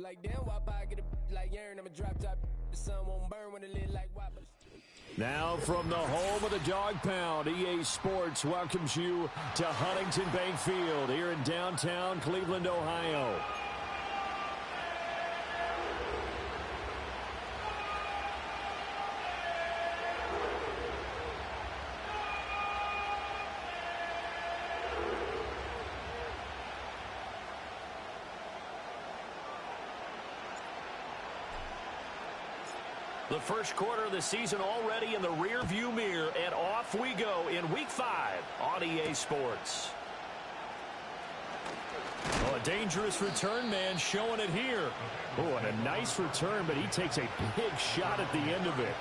Like damn, why I get a like Aaron? I'm a drop top. The sun won't burn when it lit like why. Now from the home of the Dog Pound, EA Sports welcomes you to Huntington Bank Field here in downtown Cleveland, Ohio. The first quarter of the season already in the rearview mirror, and off we go in Week 5 on EA Sports. Oh, a dangerous return man showing it here. Oh, and a nice return, but he takes a big shot at the end of it.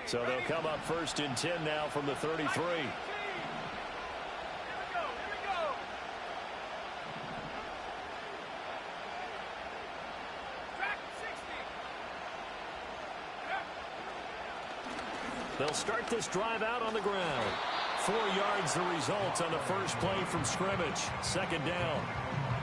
So they'll come up first and 10 now from the 33. They'll start this drive out on the ground. 4 yards the result on the first play from scrimmage. Second down.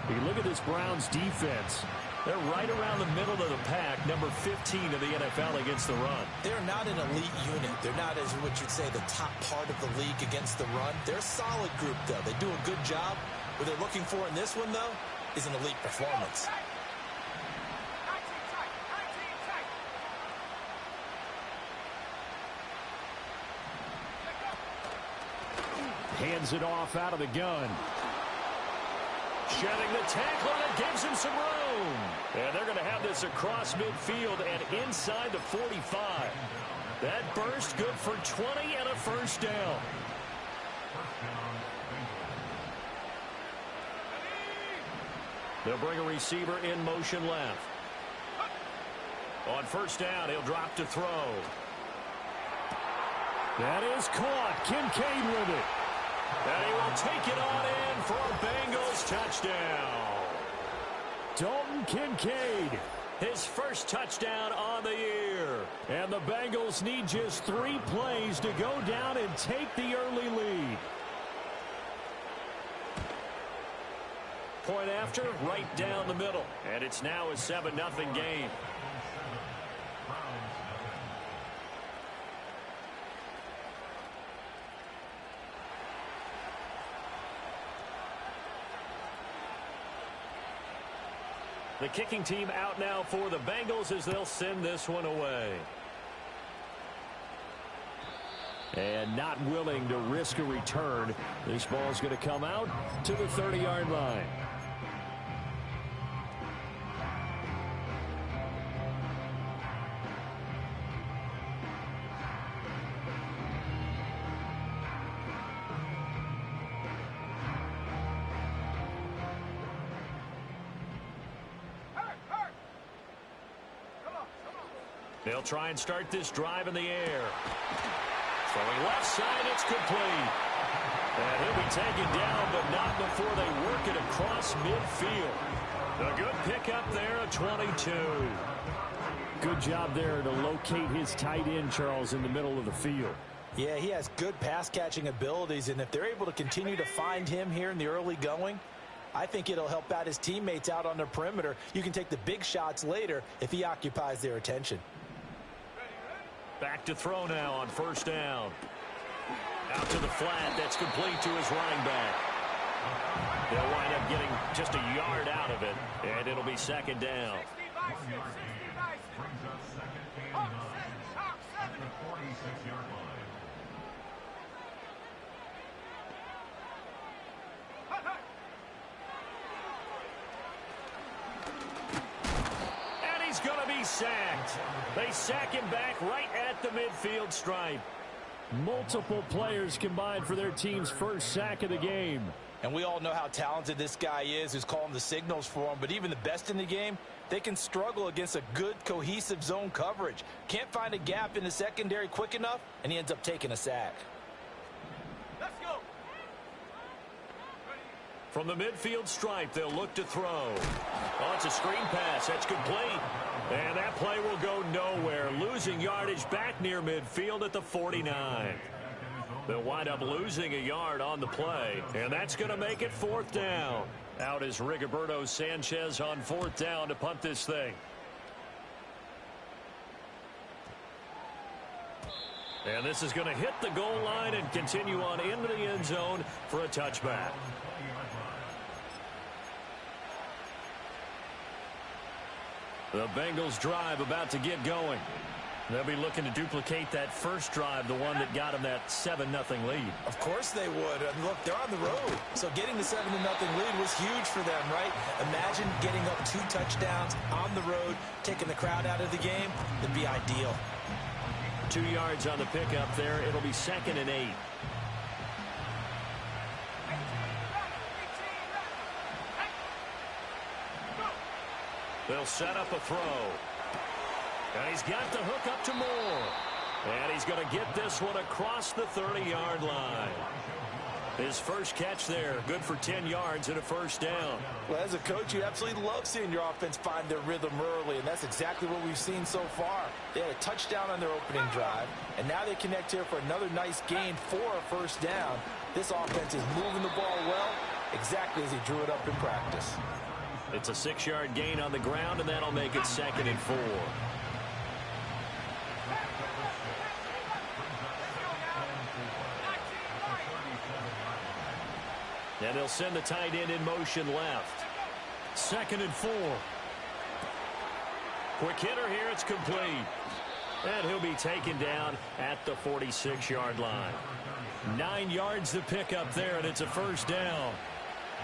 You look at this Browns defense. They're right around the middle of the pack, number 15 in the NFL against the run. They're not an elite unit. They're not, as what you'd say, the top part of the league against the run. They're a solid group, though. They do a good job. What they're looking for in this one, though, is an elite performance. Hands it off out of the gun. Shedding the tackle, and it gives him some room. And they're going to have this across midfield and inside the 45. That burst good for 20 and a first down. They'll bring a receiver in motion left. On first down, he'll drop to throw. That is caught. Kincaid with it. And he will take it on in for a Bengals touchdown. Dalton Kincaid, his first touchdown on the year. And the Bengals need just 3 plays to go down and take the early lead. Point after, right down the middle. And it's now a 7-0 game. The kicking team out now for the Bengals as they'll send this one away. And not willing to risk a return. This ball's going to come out to the 30-yard line. They'll try and start this drive in the air. Throwing left side, it's complete. And he'll be taken down, but not before they work it across midfield. A good pickup there at 22. Good job there to locate his tight end, Charles, in the middle of the field. Yeah, he has good pass-catching abilities, and if they're able to continue to find him here in the early going, I think it'll help out his teammates out on the perimeter. You can take the big shots later if he occupies their attention. Back to throw now on first down. Out to the flat. That's complete to his running back. They'll wind up getting just a yard out of it, and it'll be second down. And he's going to be he's sacked. They sack him back right at the midfield stripe. Multiple players combined for their team's first sack of the game. And we all know how talented this guy is who's calling the signals for him. But even the best in the game, they can struggle against a good, cohesive zone coverage. Can't find a gap in the secondary quick enough, and he ends up taking a sack. Let's go. From the midfield stripe, they'll look to throw. Oh, it's a screen pass. That's complete. And that play will go nowhere. Losing yardage back near midfield at the 49. They'll wind up losing a yard on the play. And that's going to make it 4th down. Out is Rigoberto Sanchez on 4th down to punt this thing. And this is going to hit the goal line and continue on into the end zone for a touchback. The Bengals drive about to get going. They'll be looking to duplicate that first drive, the one that got them that 7-0 lead. Of course they would. Look, they're on the road. So getting the 7-0 lead was huge for them, right? Imagine getting up 2 touchdowns on the road, taking the crowd out of the game. It'd be ideal. 2 yards on the pickup there. It'll be 2nd and 8. They'll set up a throw. And he's got the hook up to Moore. And he's going to get this one across the 30-yard line. His first catch there, good for 10 yards and a first down. Well, as a coach, you absolutely love seeing your offense find their rhythm early, and that's exactly what we've seen so far. They had a touchdown on their opening drive, and now they connect here for another nice gain for a first down. This offense is moving the ball well, exactly as he drew it up in practice. It's a 6-yard gain on the ground, and that'll make it 2nd and 4. And they'll send the tight end in motion left. 2nd and 4. Quick hitter here. It's complete. And he'll be taken down at the 46-yard line. 9 yards to pick up there, and it's a first down.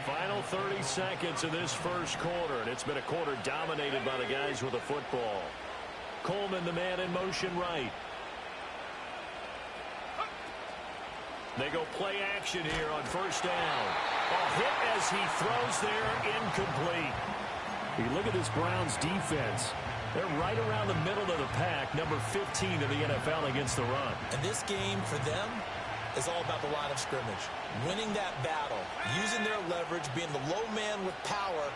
Final 30 seconds of this first quarter, and it's been a quarter dominated by the guys with the football. Coleman, the man in motion right. They go play action here on first down. A hit as he throws there, incomplete. You look at this Browns defense. They're right around the middle of the pack, number 15 in the NFL against the run. And this game for them is all about the line of scrimmage. Winning that battle, using their leverage, being the low man with power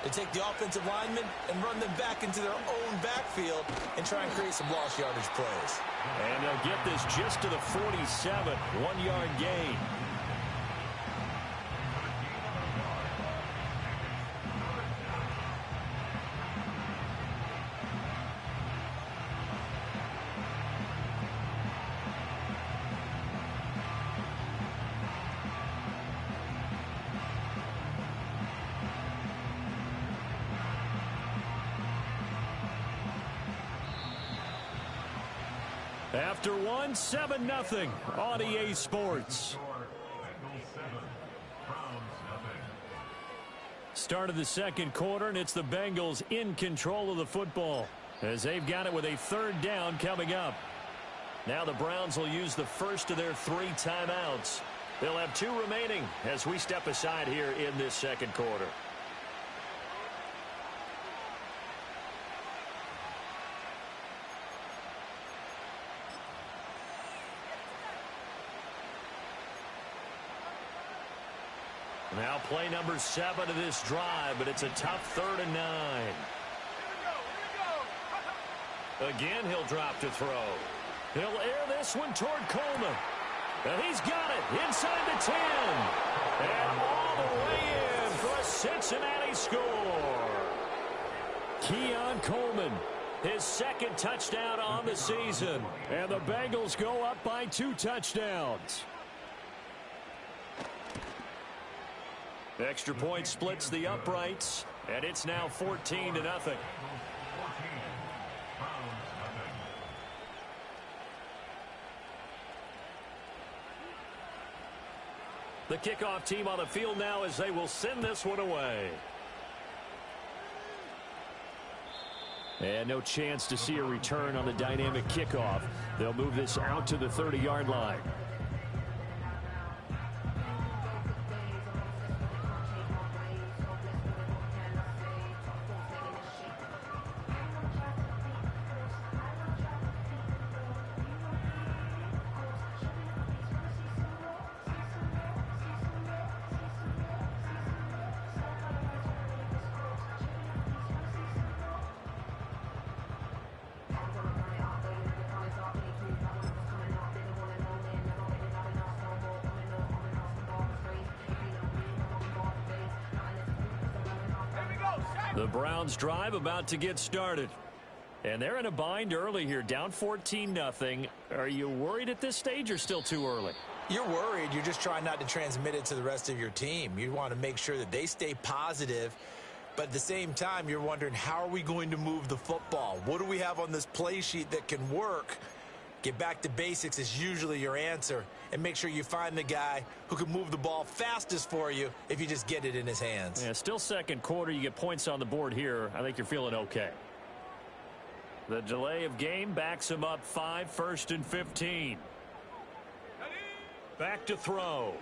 to take the offensive linemen and run them back into their own backfield and try and create some lost yardage plays. And they'll get this just to the 47, 1-yard gain. After 7-0 on EA Sports. Start of the second quarter, and it's the Bengals in control of the football as they've got it with a 3rd down coming up. Now the Browns will use the first of their 3 timeouts. They'll have 2 remaining as we step aside here in this second quarter. Now play number 7 of this drive, but it's a tough 3rd and 9. Again, he'll drop to throw. He'll air this one toward Coleman. And he's got it inside the 10. And all the way in for a Cincinnati score. Keon Coleman, his 2nd touchdown on the season. And the Bengals go up by 2 touchdowns. Extra point splits the uprights, and it's now 14-0. The kickoff team on the field now as they will send this one away. And no chance to see a return on the dynamic kickoff. They'll move this out to the 30-yard line. The Browns drive about to get started. And they're in a bind early here, down 14-0. Are you worried at this stage or still too early? You're worried. You're just trying not to transmit it to the rest of your team. You want to make sure that they stay positive. But at the same time, you're wondering, how are we going to move the football? What do we have on this play sheet that can work? Get back to basics is usually your answer. And make sure you find the guy who can move the ball fastest for you if you just get it in his hands. Yeah, still second quarter. You get points on the board here. I think you're feeling okay. The delay of game backs him up 5, 1st and 15. Back to throw.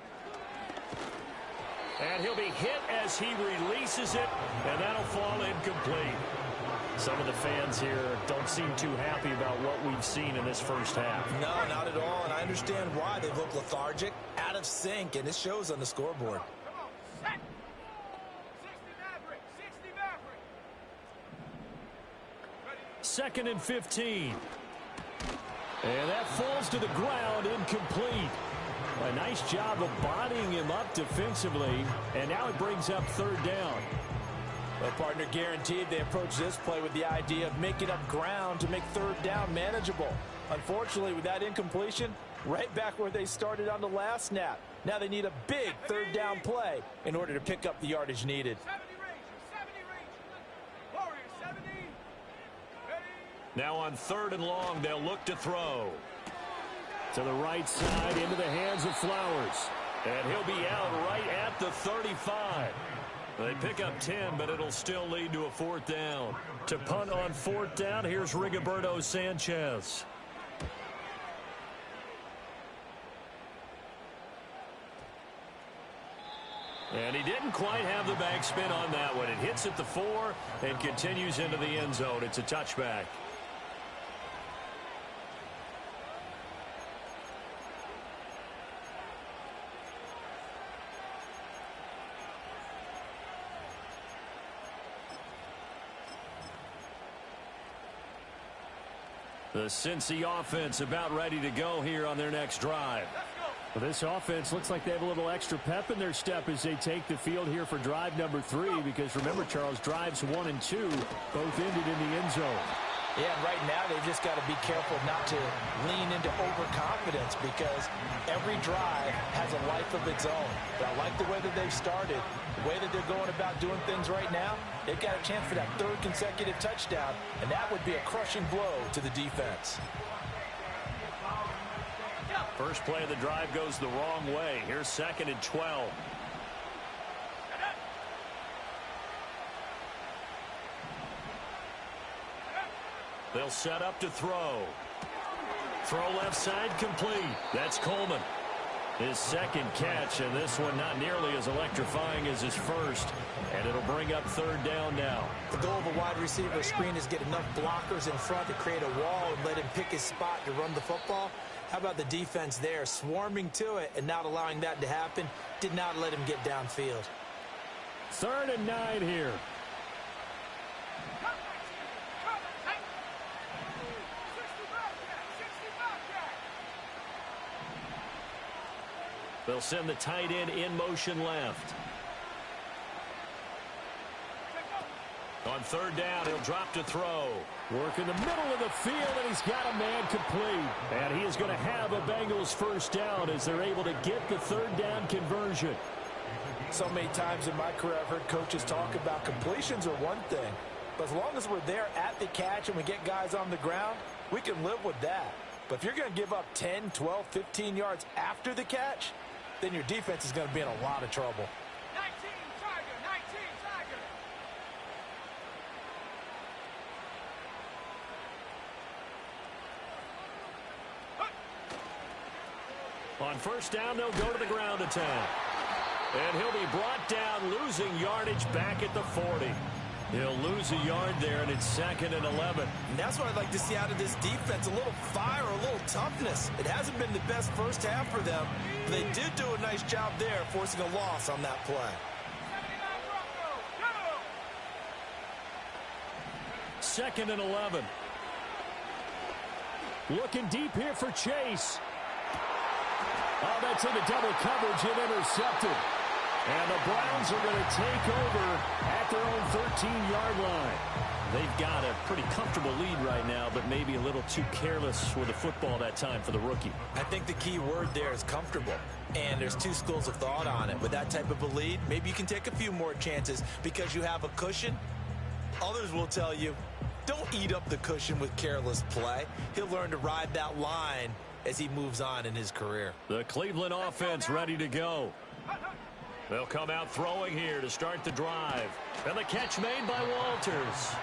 And he'll be hit as he releases it, and that'll fall incomplete. Some of the fans here don't seem too happy about what we've seen in this first half. No, not at all, and I understand why. They look lethargic, out of sync, and it shows on the scoreboard. 2nd and 15. And that falls to the ground, incomplete. A nice job of bodying him up defensively, and now it brings up 3rd down. Well, partner, guaranteed they approach this play with the idea of making up ground to make 3rd down manageable. Unfortunately, with that incompletion, right back where they started on the last snap. Now they need a big 3rd down play in order to pick up the yardage needed. Now on 3rd and long, they'll look to throw. To the right side, into the hands of Flowers. And he'll be out right at the 35. They pick up 10, but it'll still lead to a 4th down. To punt on 4th down, here's Rigoberto Sanchez. And he didn't quite have the backspin on that one. It hits at the 4 and continues into the end zone. It's a touchback. The Cincy offense about ready to go here on their next drive. Well, this offense looks like they have a little extra pep in their step as they take the field here for drive number 3, because remember, Charles, drives 1 and 2 both ended in the end zone. Yeah, right now they've just got to be careful not to lean into overconfidence, because every drive has a life of its own. But I like the way that they've started, the way that they're going about doing things right now. They've got a chance for that 3rd consecutive touchdown, and that would be a crushing blow to the defense. First play of the drive goes the wrong way. Here's 2nd and 12. They'll set up to throw. Throw left side, complete. That's Coleman. His 2nd catch, and this one not nearly as electrifying as his first. And it'll bring up 3rd down now. The goal of a wide receiver screen is get enough blockers in front to create a wall and let him pick his spot to run the football. How about the defense there, swarming to it and not allowing that to happen? Did not let him get downfield. 3rd and 9 here. They'll send the tight end in motion left. On 3rd down, he'll drop to throw. Work in the middle of the field, and he's got a man complete. And he is going to have a Bengals 1st down as they're able to get the 3rd down conversion. So many times in my career, I've heard coaches talk about completions are one thing. But as long as we're there at the catch and we get guys on the ground, we can live with that. But if you're going to give up 10, 12, 15 yards after the catch, then your defense is going to be in a lot of trouble. 19 Tiger, 19 Tiger. On first down, they'll go to the ground attack. And he'll be brought down, losing yardage back at the 40. He'll lose a yard there, and it's 2nd and 11. And that's what I'd like to see out of this defense, a little fire, a little toughness. It hasn't been the best first half for them, but they did do a nice job there, forcing a loss on that play. 2nd and 11. Looking deep here for Chase. Oh, that's into double coverage and intercepted. And the Browns are going to take over at their own 13-yard line. They've got a pretty comfortable lead right now, but maybe a little too careless with the football that time for the rookie. I think the key word there is comfortable. And there's two schools of thought on it. With that type of a lead, maybe you can take a few more chances because you have a cushion. Others will tell you, don't eat up the cushion with careless play. He'll learn to ride that line as he moves on in his career. The Cleveland offense ready to go. They'll come out throwing here to start the drive. And the catch made by Walters.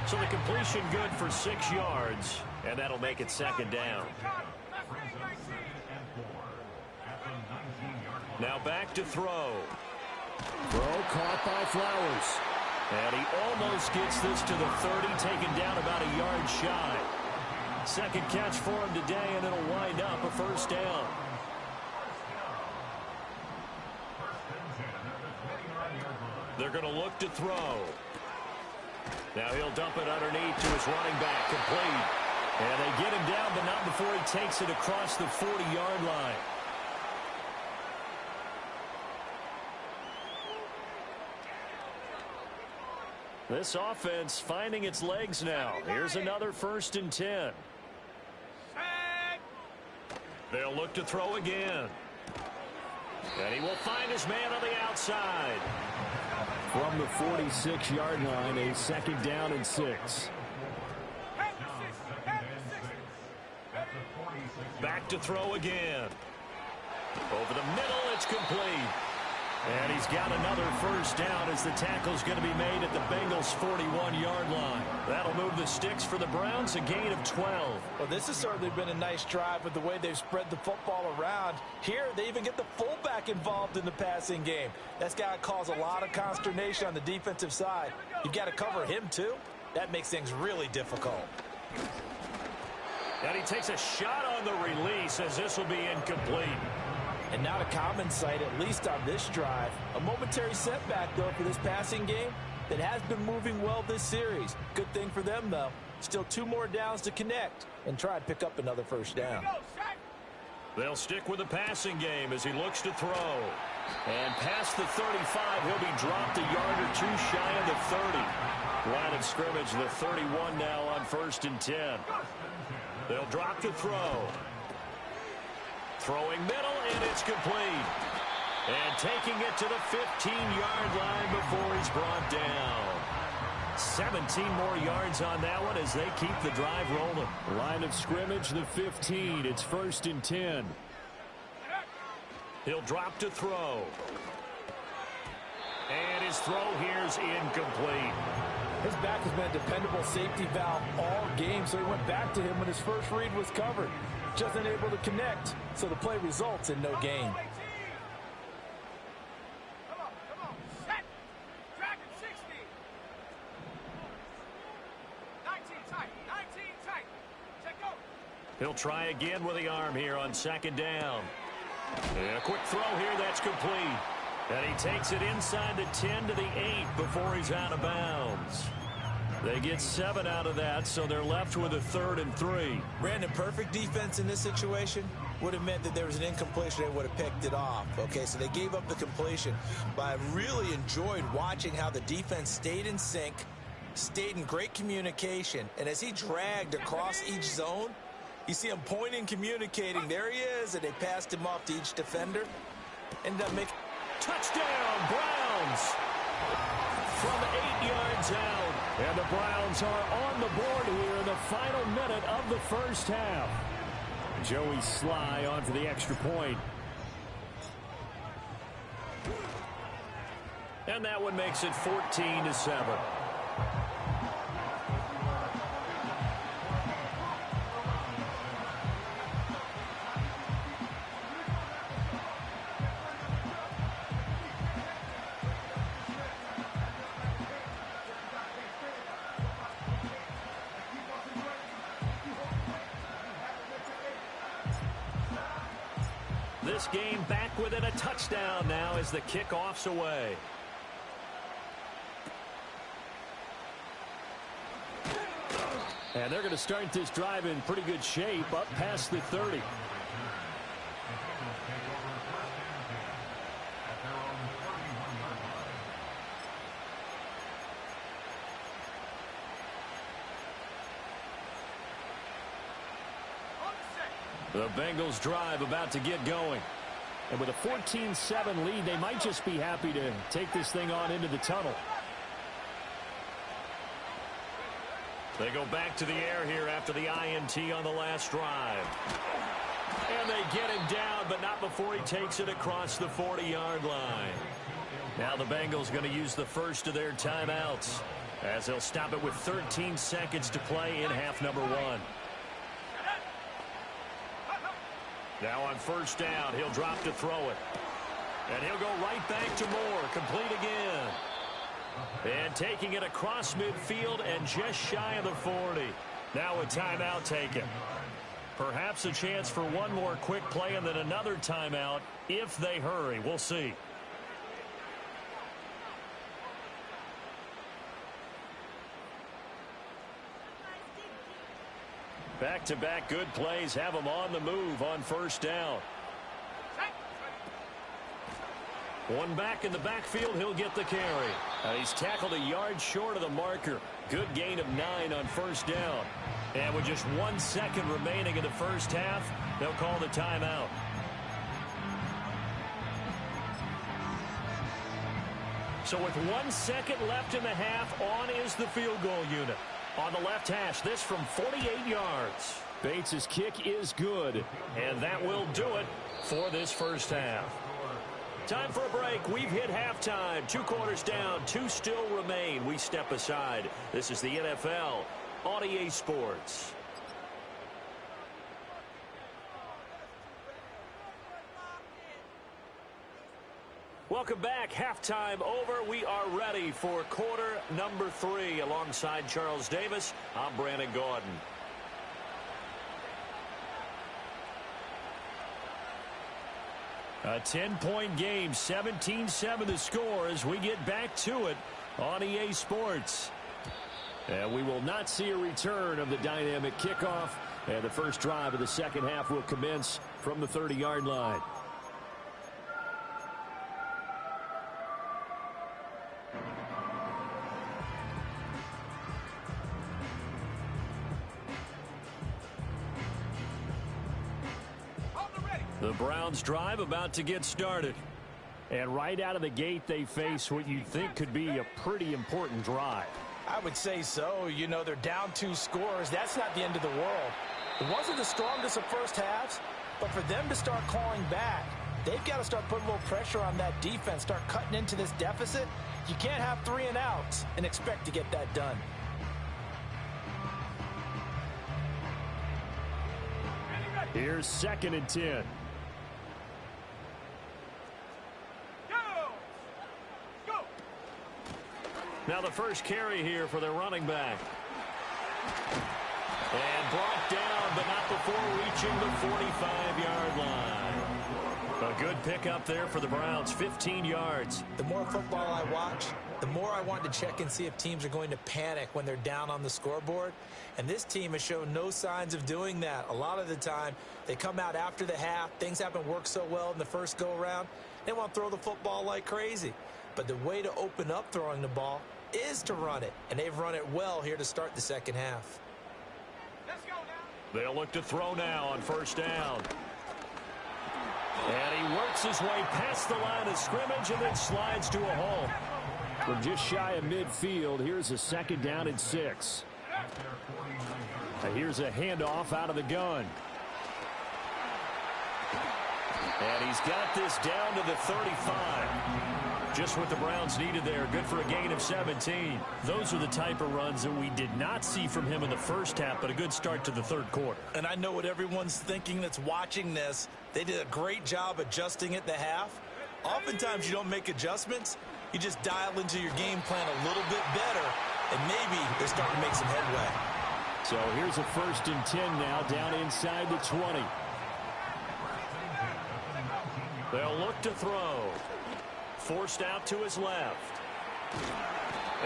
So the completion good for 6 yards. And that'll make it 2nd down. Now back to throw. Throw caught by Flowers. And he almost gets this to the 30, taken down about a yard shy. 2nd catch for him today, and it'll wind up a 1st down. They're going to look to throw. Now he'll dump it underneath to his running back, complete. And they get him down, but not before he takes it across the 40-yard line. This offense finding its legs now. Here's another 1st and 10. They'll look to throw again. And he will find his man on the outside. From the 46-yard line, a 2nd down and 6. Back to throw again. Over the middle, it's complete. And he's got another 1st down as the tackle's going to be made at the Bengals' 41-yard line. That'll move the sticks for the Browns, a gain of 12. Well, this has certainly been a nice drive with the way they've spread the football around. Here, they even get the fullback involved in the passing game. That's got to cause a lot of consternation on the defensive side. You've got to cover him, too. That makes things really difficult. And he takes a shot on the release as this will be incomplete. And not a common sight, at least on this drive. A momentary setback, though, for this passing game that has been moving well this series. Good thing for them, though. Still 2 more downs to connect and try and pick up another 1st down. They'll stick with the passing game as he looks to throw. And past the 35, he'll be dropped a yard or 2 shy of the 30. Line of scrimmage, the 31 now on 1st and 10. They'll drop to throw. Throwing middle, and it's complete. And taking it to the 15-yard line before he's brought down. 17 more yards on that one as they keep the drive rolling. Line of scrimmage, the 15. It's 1st and 10. He'll drop to throw. And his throw here's incomplete. His back has been a dependable safety valve all game, so he went back to him when his first read was covered. Just unable to connect, so the play results in no gain. Set. Dragon 60. 19 tight. 19 tight. Check go. He'll try again with the arm here on 2nd down. And a quick throw here, that's complete. And he takes it inside the 10 to the 8 before he's out of bounds. They get 7 out of that, so they're left with a 3rd and 3. Brandon, perfect defense in this situation would have meant that there was an incompletion. They would have picked it off. Okay, so they gave up the completion. But I really enjoyed watching how the defense stayed in sync, stayed in great communication. And as he dragged across each zone, you see him pointing, communicating. There he is, and they passed him off to each defender. Ended up making... Touchdown, Browns! From 8 yards out. And the Browns are on the board here in the final minute of the first half. Joey Sly on for the extra point. And that one makes it 14-7. this game back within a touchdown now as the kickoff's away. And they're going to start this drive in pretty good shape up past the 30. The Bengals drive about to get going. And with a 14-7 lead, they might just be happy to take this thing on into the tunnel. They go back to the air here after the INT on the last drive. And they get him down, but not before he takes it across the 40-yard line. Now the Bengals going to use the first of their timeouts, as they'll stop it with 13 seconds to play in half number 1. Now on first down, he'll drop to throw it. And he'll go right back to Moore, complete again. And taking it across midfield and just shy of the 40. Now a timeout taken. Perhaps a chance for one more quick play and then another timeout if they hurry. We'll see. Back-to-back good plays have them on the move on first down. One back in the backfield, he'll get the carry. He's tackled a yard short of the marker. Good gain of 9 on first down. And with just 1 second remaining in the first half, they'll call the timeout. So with 1 second left in the half, on is the field goal unit. On the left hash, this from 48 yards. Bates' kick is good, and that will do it for this first half. Time for a break. We've hit halftime. 2 quarters down, 2 still remain. We step aside. This is the NFL on EA Sports. Welcome back. Halftime over. We are ready for quarter number 3. Alongside Charles Davis, I'm Brandon Gordon. A 10-point game, 17-7 the score as we get back to it on EA Sports. And we will not see a return of the dynamic kickoff. And the first drive of the second half will commence from the 30-yard line. The Browns drive about to get started. And right out of the gate, they face what you'd think could be a pretty important drive. I would say so. You know, they're down 2 scores. That's not the end of the world. It wasn't the strongest of first halves, but for them to start clawing back, they've got to start putting a little pressure on that defense, start cutting into this deficit. You can't have 3 and outs and expect to get that done. Here's 2nd and 10. Now the first carry here for their running back. And brought down, but not before reaching the 45-yard line. A good pickup there for the Browns, 15 yards. The more football I watch, the more I want to check and see if teams are going to panic when they're down on the scoreboard. And this team has shown no signs of doing that. A lot of the time, they come out after the half. Things haven't worked so well in the first go-around. They want to throw the football like crazy. But the way to open up throwing the ball is to run it. And they've run it well here to start the second half. Let's go now. They'll look to throw now on first down. And he works his way past the line of scrimmage and then slides to a hole. From just shy of midfield, here's a 2nd down and 6. Here's a handoff out of the gun. And he's got this down to the 35. Just what the Browns needed there. Good for a gain of 17. Those are the type of runs that we did not see from him in the first half, but a good start to the third quarter. And I know what everyone's thinking that's watching this. They did a great job adjusting at the half. Oftentimes you don't make adjustments. You just dial into your game plan a little bit better, and maybe they're starting to make some headway. So here's a 1st and 10 now, down inside the 20. They'll look to throw. Forced out to his left.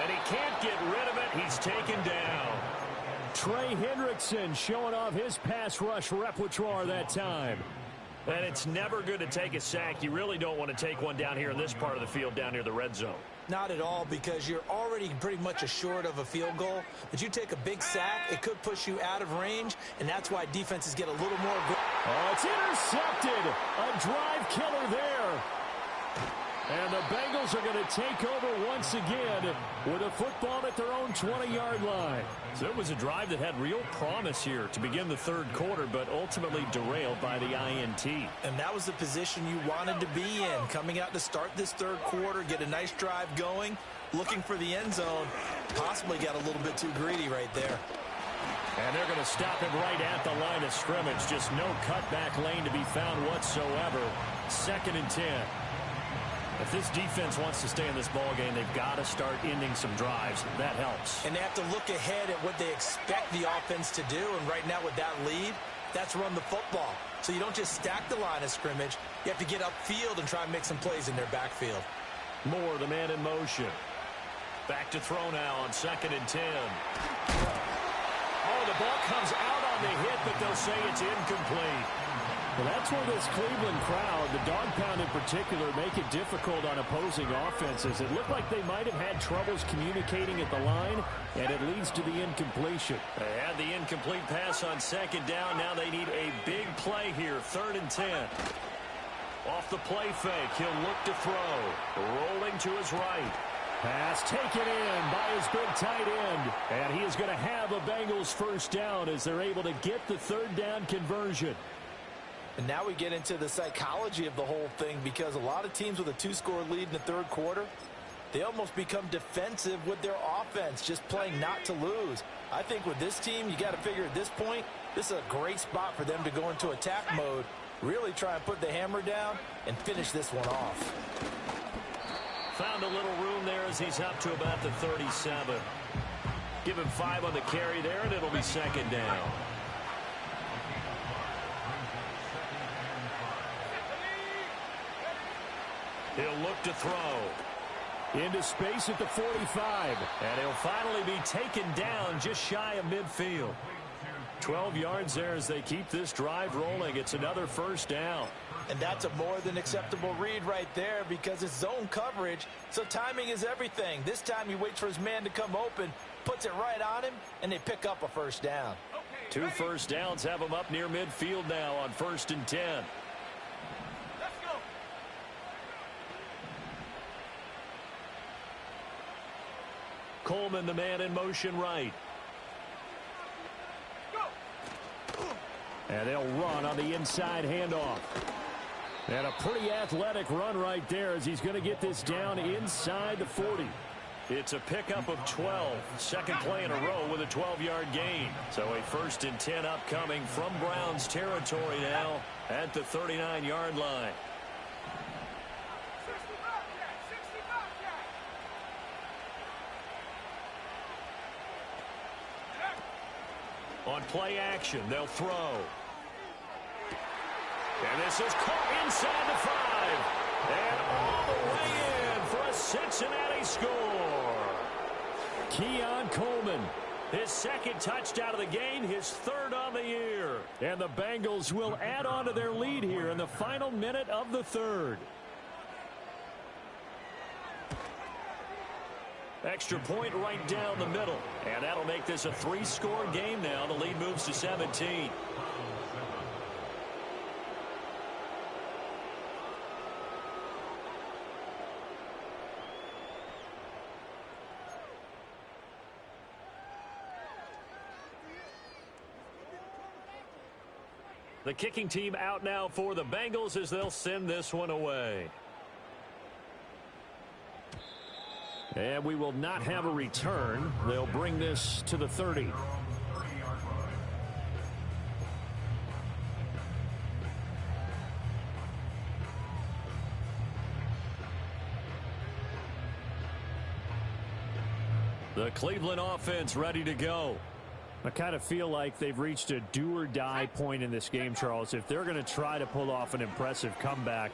And he can't get rid of it. He's taken down. Trey Hendrickson showing off his pass rush repertoire that time. And it's never good to take a sack. You really don't want to take one down here in this part of the field down near the red zone. Not at all, because you're already pretty much assured of a field goal. But you take a big sack, it could push you out of range, and that's why defenses get a little more. Oh, it's intercepted. A drive killer there. And the Bengals are going to take over once again with a football at their own 20-yard line. So it was a drive that had real promise here to begin the third quarter, but ultimately derailed by the INT. And that was the position you wanted to be in, coming out to start this third quarter, get a nice drive going, looking for the end zone. Possibly got a little bit too greedy right there. And they're going to stop him right at the line of scrimmage. Just no cutback lane to be found whatsoever. 2nd and 10. If this defense wants to stay in this ballgame, they've got to start ending some drives. That helps. And they have to look ahead at what they expect the offense to do. And right now with that lead, that's run the football. So you don't just stack the line of scrimmage. You have to get upfield and try and make some plays in their backfield. Moore, the man in motion. Back to throw now on 2nd and 10. Oh, the ball comes out on the hit, but they'll say it's incomplete. Well, that's where this Cleveland crowd, the dog pound in particular, make it difficult on opposing offenses. It looked like they might have had troubles communicating at the line, and it leads to the incompletion. They had the incomplete pass on 2nd down. Now they need a big play here, 3rd and 10. Off the play fake, he'll look to throw. Rolling to his right. Pass taken in by his big tight end. And he is going to have a Bengals first down as they're able to get the 3rd down conversion. And now we get into the psychology of the whole thing, because a lot of teams with a 2-score lead in the third quarter, they almost become defensive with their offense, just playing not to lose. I think with this team, you got to figure at this point, this is a great spot for them to go into attack mode, really try and put the hammer down and finish this one off. Found a little room there as he's up to about the 37. Give him 5 on the carry there, and it'll be 2nd down. He'll look to throw. Into space at the 45. And he'll finally be taken down just shy of midfield. 12 yards there as they keep this drive rolling. It's another first down. And that's a more than acceptable read right there, because it's zone coverage, so timing is everything. This time he waits for his man to come open, puts it right on him, and they pick up a first down. 2 first downs have them up near midfield now on 1st and 10. Coleman, the man in motion right. And they'll run on the inside handoff. And a pretty athletic run right there as he's going to get this down inside the 40. It's a pickup of 12. 2nd play in a row with a 12-yard gain. So a 1st and 10 upcoming from Browns territory now at the 39-yard line. On play action, they'll throw. And this is caught inside the 5. And all the way in for a Cincinnati score. Keon Coleman. His 2nd touchdown of the game, his 3rd on the year. And the Bengals will add on to their lead here in the final minute of the 3rd. Extra point right down the middle. And that'll make this a 3-score game now. The lead moves to 17. The kicking team out now for the Bengals as they'll send this one away. And we will not have a return. They'll bring this to the 30. The Cleveland offense ready to go. I kind of feel like they've reached a do-or-die point in this game, Charles. If they're going to try to pull off an impressive comeback,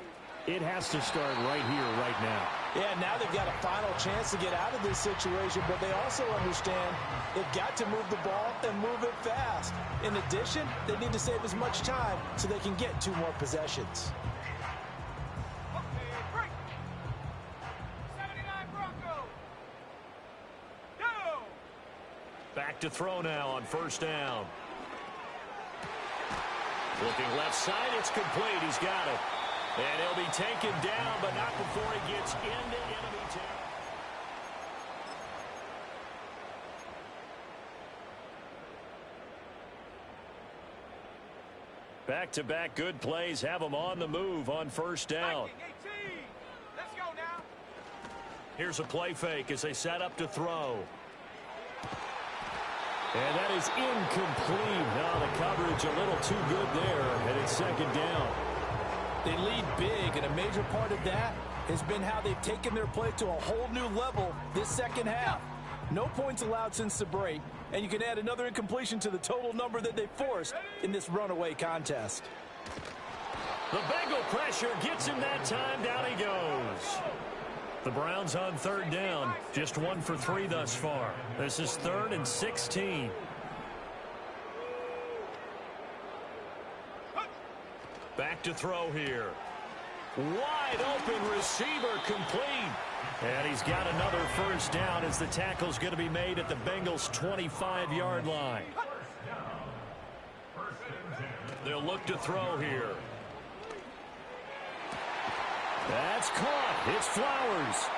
It has to start right here, right now. Yeah, now they've got a final chance to get out of this situation, but they also understand they've got to move the ball and move it fast. In addition, they need to save as much time so they can get 2 more possessions. Back to throw now on first down. Looking left side, it's complete. He's got it. And he'll be taken down, but not before he gets into enemy territory. Back-to-back good plays have him on the move on first down. Let's go now. Here's a play fake as they set up to throw. And that is incomplete. Now the coverage a little too good there, and it's second down. They lead big, and a major part of that has been how they've taken their play to a whole new level this second half. No points allowed since the break, and you can add another incompletion to the total number that they forced in this runaway contest. The Bengal pressure gets him that time. Down he goes. The Browns on third down, just 1 for 3 thus far. This is 3rd and 16. Back to throw here. Wide open receiver complete. And he's got another first down as the tackle's going to be made at the Bengals' 25-yard line. They'll look to throw here. That's caught. It's Flowers.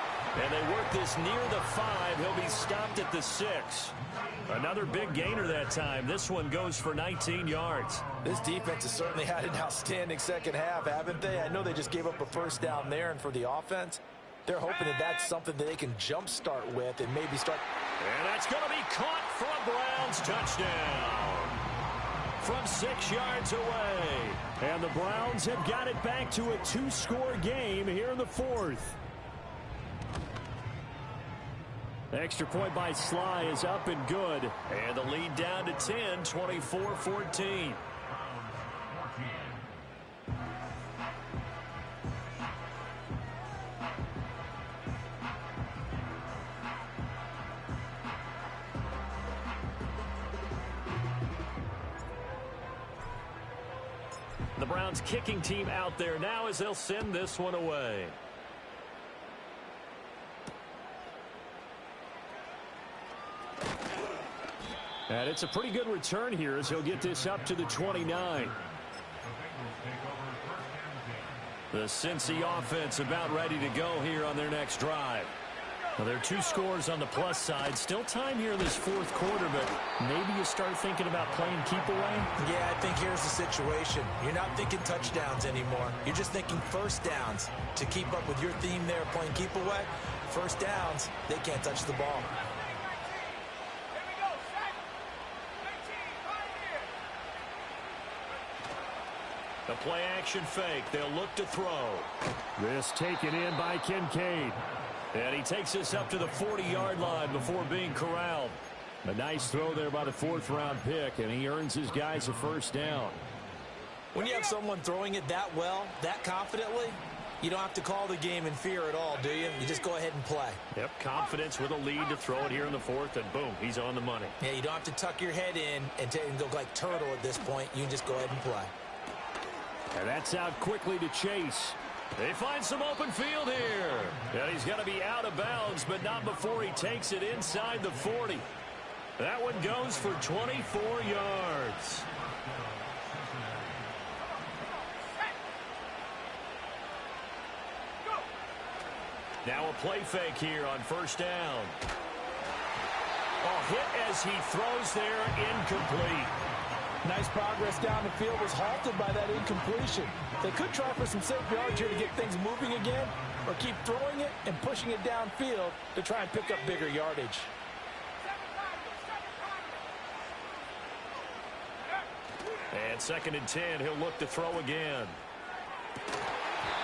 And they work this near the 5. He'll be stopped at the 6. Another big gainer that time. This one goes for 19 yards. This defense has certainly had an outstanding second half, haven't they? I know they just gave up a first down there, and for the offense, they're hoping that that's something that they can jumpstart with and maybe start. And that's going to be caught for a Browns touchdown from 6 yards away. And the Browns have got it back to a 2-score game here in the 4th. The extra point by Sly is up and good. And the lead down to 10, 24-14. The Browns kicking team out there now as they'll send this one away. And it's a pretty good return here as he'll get this up to the 29. The Cincy offense about ready to go here on their next drive. Well, there are 2 scores on the plus side. Still time here in this 4th quarter, but maybe you start thinking about playing keep away? Yeah, I think here's the situation. You're not thinking touchdowns anymore. You're just thinking first downs. To keep up with your theme there, playing keep away, first downs, they can't touch the ball. The play action fake. They'll look to throw. This taken in by Kincaid. And he takes this up to the 40-yard line before being corralled. A nice throw there by the 4th-round pick, and he earns his guys a first down. When you have someone throwing it that well, that confidently, you don't have to call the game in fear at all, do you? You just go ahead and play. Yep, confidence with a lead to throw it here in the 4th, and boom, he's on the money. Yeah, you don't have to tuck your head in and look like turtle at this point. You can just go ahead and play. And that's out quickly to Chase. They find some open field here. And he's going to be out of bounds, but not before he takes it inside the 40. That one goes for 24 yards. Now a play fake here on first down. A hit as he throws there, incomplete. Nice progress down the field, was halted by that incompletion. They could try for some safe yards here to get things moving again, or keep throwing it and pushing it downfield to try and pick up bigger yardage. And 2nd and 10, he'll look to throw again.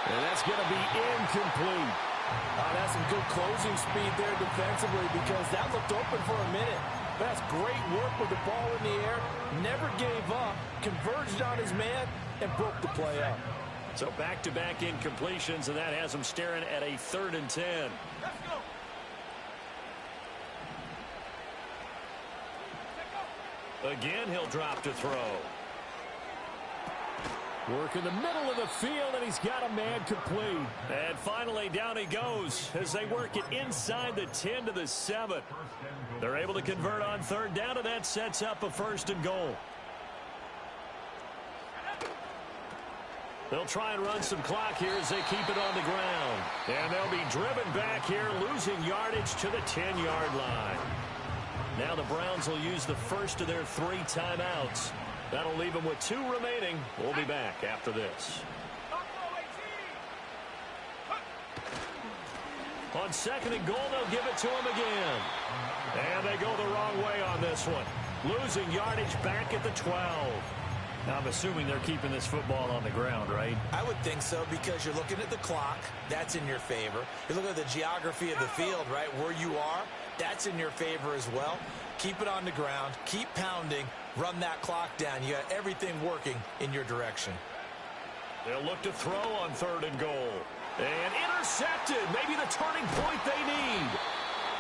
And that's going to be incomplete. That's some good closing speed there defensively, because that looked open for a minute. That's great work with the ball in the air. Never gave up, converged on his man, and broke the play up. So back-to-back incompletions, and that has them staring at a 3rd and 10. Let's go. Again, he'll drop to throw. Work in the middle of the field, and he's got a man complete. And finally, down he goes as they work it inside the 10 to the 7. They're able to convert on 3rd down, and that sets up a 1st and goal. They'll try and run some clock here as they keep it on the ground. And they'll be driven back here, losing yardage to the 10-yard line. Now the Browns will use the first of their 3 timeouts. That'll leave them with 2 remaining. We'll be back after this. On 2nd and goal, they'll give it to him again. And they go the wrong way on this one. Losing yardage back at the 12. Now, I'm assuming they're keeping this football on the ground, right? I would think so, because you're looking at the clock. That's in your favor. You're looking at the geography of the field, right? Where you are, that's in your favor as well. Keep it on the ground. Keep pounding. Run that clock down. You got everything working in your direction. They'll look to throw on 3rd and goal. And intercepted. Maybe the turning point they need.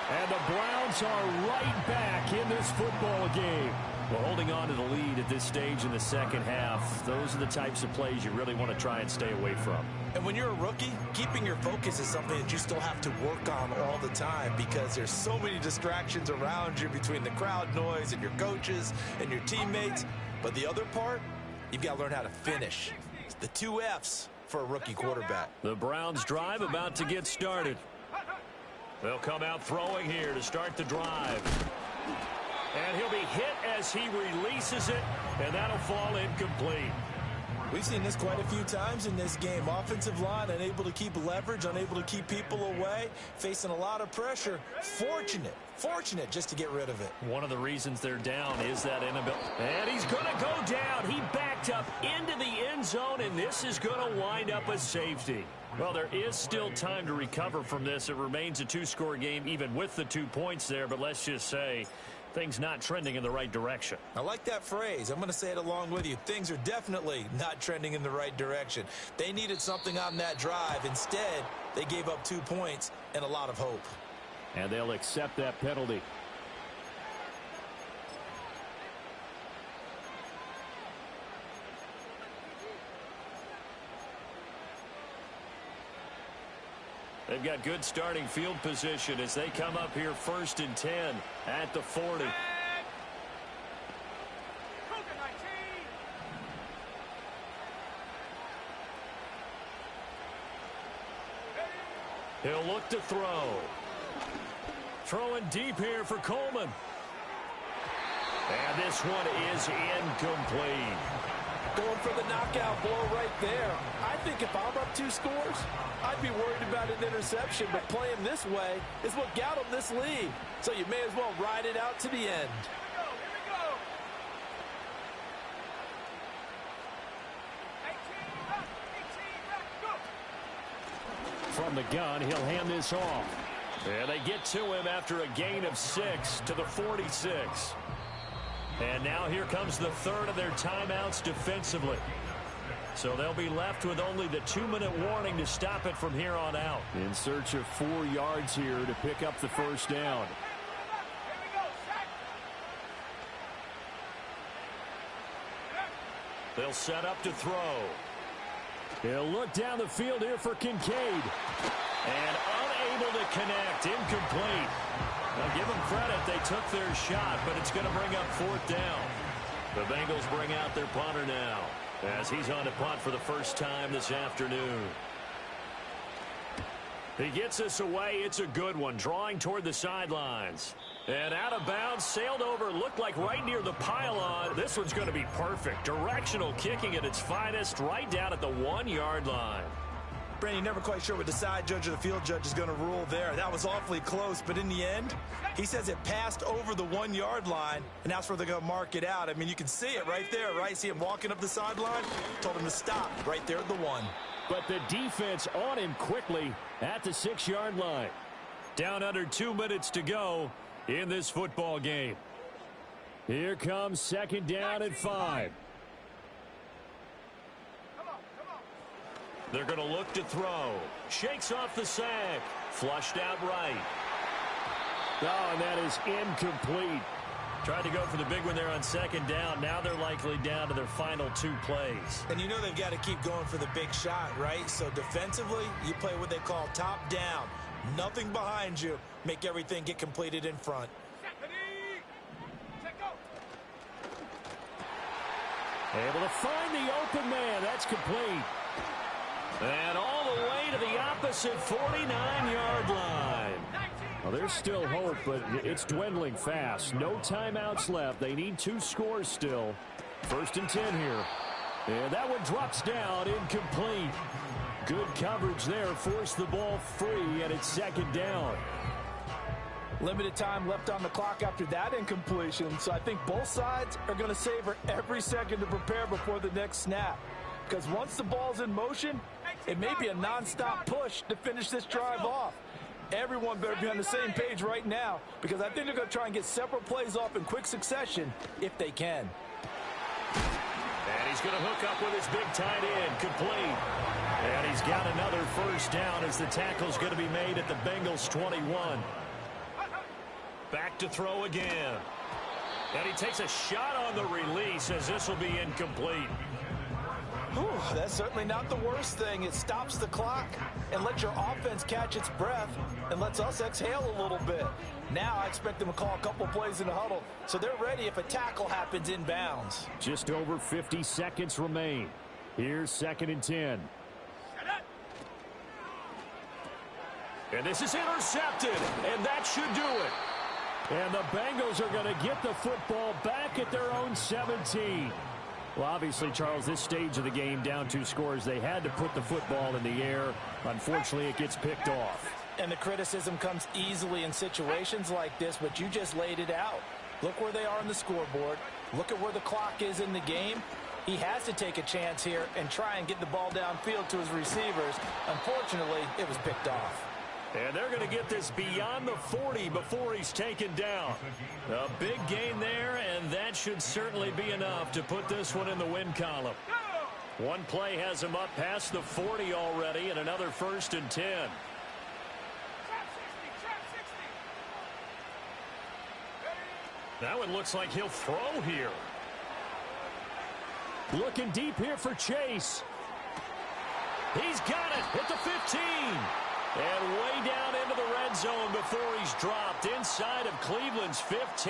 And the Browns are right back in this football game. Well, holding on to the lead at this stage in the 2nd half, those are the types of plays you really want to try and stay away from. And when you're a rookie, keeping your focus is something that you still have to work on all the time, because there's so many distractions around you between the crowd noise and your coaches and your teammates. But the other part, you've got to learn how to finish. It's the 2 F's for a rookie quarterback. The Browns drive about to get started. They'll come out throwing here to start the drive. And he'll be hit as he releases it, and that'll fall incomplete. We've seen this quite a few times in this game. Offensive line unable to keep leverage, unable to keep people away, facing a lot of pressure. Fortunate just to get rid of it. One of the reasons they're down is that inability. And he's going to go down. He backed up into the end zone, and this is going to wind up a safety. Well, there is still time to recover from this. It remains a 2-score game, even with the 2 points there, but let's just say things not trending in the right direction. I like that phrase. I'm going to say it along with you. Things are definitely not trending in the right direction. They needed something on that drive. Instead, they gave up 2 points and a lot of hope. And they'll accept that penalty. They've got good starting field position as they come up here 1st and 10 at the 40. He'll look to throw. Throwing deep here for Coleman. And this one is incomplete. Going for the knockout blow right there. I think if I'm up 2 scores, I'd be worried about an interception, but playing this way is what got them this lead. So you may as well ride it out to the end. Here we go. From the gun, he'll hand this off. And they get to him after a gain of 6 to the 46. And now here comes the 3rd of their timeouts defensively. So they'll be left with only the 2-minute warning to stop it from here on out. In search of 4 yards here to pick up the 1st down. They'll set up to throw. He'll look down the field here for Kincaid. And unable to connect. Incomplete. Now give them credit. They took their shot, but it's going to bring up 4th down. The Bengals bring out their punter now as he's on to punt for the first time this afternoon. He gets us away. It's a good one. Drawing toward the sidelines. And out of bounds, sailed over, looked like right near the pylon. This one's going to be perfect. Directional kicking at its finest, right down at the 1-yard line. Brandon, never quite sure what the side judge or the field judge is going to rule there. That was awfully close, but in the end, he says it passed over the 1-yard line, and that's where they're going to mark it out. I mean, you can see it right there, right? See him walking up the sideline? Told him to stop right there at the 1. But the defense on him quickly at the 6-yard line. Down under 2 minutes to go in this football game. Here comes 2nd down and 5. They're going to look to throw. Shakes off the sack. Flushed out right. Oh, and that is incomplete. Tried to go for the big one there on second down. Now they're likely down to their final 2 plays. And you know they've got to keep going for the big shot, right? So defensively, you play what they call top down. Nothing behind you. Make everything get completed in front. Able to find the open man. That's complete. And all the way to the opposite 49-yard line. Well, there's still hope, but it's dwindling fast. No timeouts left. They need 2 scores still. 1st and 10 here. And that one drops down, incomplete. Good coverage there. Forced the ball free, and it's 2nd down. Limited time left on the clock after that incompletion, so I think both sides are going to savor every second to prepare before the next snap. Because once the ball's in motion, it may be a nonstop push to finish this drive off. Everyone better be on the same page right now, because I think they're going to try and get several plays off in quick succession if they can. And he's going to hook up with his big tight end, complete. And he's got another 1st down as the tackle's going to be made at the Bengals 21. Back to throw again. And he takes a shot on the release as this will be incomplete. Whew, that's certainly not the worst thing. It stops the clock and lets your offense catch its breath and lets us exhale a little bit. Now I expect them to call a couple plays in the huddle so they're ready if a tackle happens inbounds. Just over 50 seconds remain. Here's 2nd and 10. And this is intercepted, and that should do it. And the Bengals are going to get the football back at their own 17. Well, obviously, Charles, this stage of the game, down 2 scores, they had to put the football in the air. Unfortunately, it gets picked off. And the criticism comes easily in situations like this, but you just laid it out. Look where they are on the scoreboard. Look at where the clock is in the game. He has to take a chance here and try and get the ball downfield to his receivers. Unfortunately, it was picked off. And they're going to get this beyond the 40 before he's taken down. A big gain there, and that should certainly be enough to put this one in the win column. One play has him up past the 40 already, and another 1st and 10. Now it looks like he'll throw here. Looking deep here for Chase. He's got it at the 15. And way down into the red zone before he's dropped inside of Cleveland's 15.